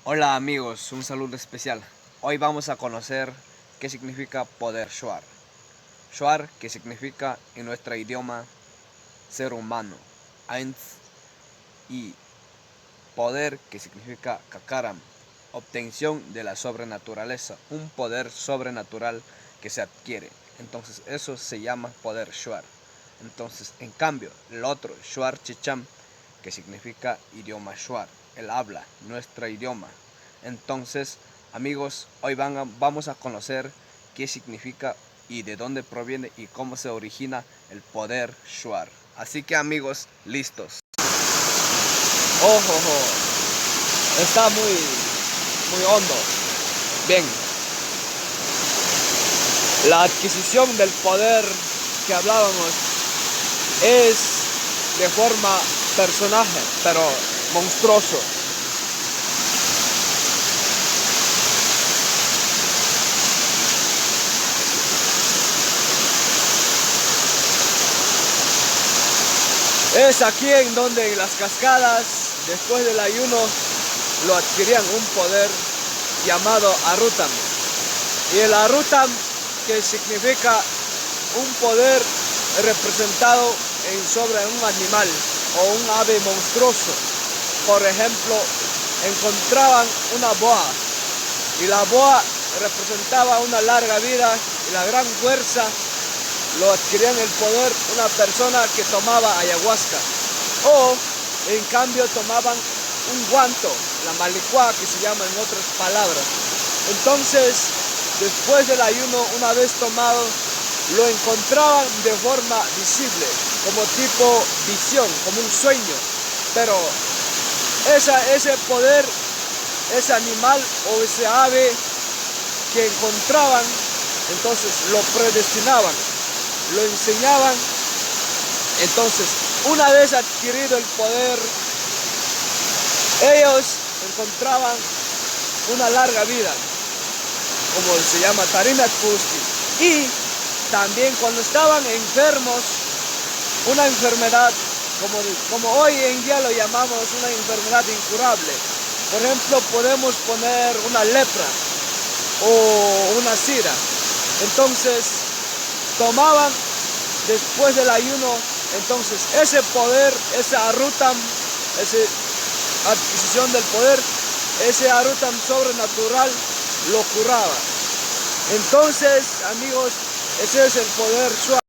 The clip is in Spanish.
Hola amigos, un saludo especial. Hoy vamos a conocer qué significa poder Shuar. Shuar, que significa en nuestro idioma ser humano. Eins, y poder, que significa Kakaram, obtención de la sobrenaturaleza, un poder sobrenatural que se adquiere. Entonces eso se llama poder Shuar. Entonces, en cambio, el otro, Shuar Chicham, que significa idioma Shuar, el habla, nuestro idioma. Entonces, amigos, hoy vamos a conocer qué significa y de dónde proviene y cómo se origina el poder Shuar. Así que amigos, listos. Ojo, está muy hondo. Bien, la adquisición del poder que hablábamos es de forma personaje, pero monstruoso. Es aquí en donde en las cascadas, después del ayuno, lo adquirían un poder llamado Arutam. Y el Arutam, que significa un poder representado sobre un animal o un ave monstruoso. Por ejemplo, encontraban una boa y la boa representaba una larga vida y la gran fuerza. Lo adquirían el poder una persona que tomaba ayahuasca, o en cambio tomaban un guanto, la malicuá, que se llama en otras palabras. Entonces, después del ayuno, una vez tomado, lo encontraban de forma visible, como tipo visión, como un sueño. Pero ese poder, ese animal o ese ave que encontraban, entonces lo predestinaban, lo enseñaban. Entonces, una vez adquirido el poder, ellos encontraban una larga vida, como se llama Tarinat Pusti. Y también cuando estaban enfermos, una enfermedad, como hoy en día lo llamamos una enfermedad incurable. Por ejemplo, podemos poner una lepra o una sida. Entonces, tomaban después del ayuno, entonces ese poder, ese Arutam, esa adquisición del poder, ese Arutam sobrenatural lo curaba. Entonces, amigos, ese es el poder Shuar.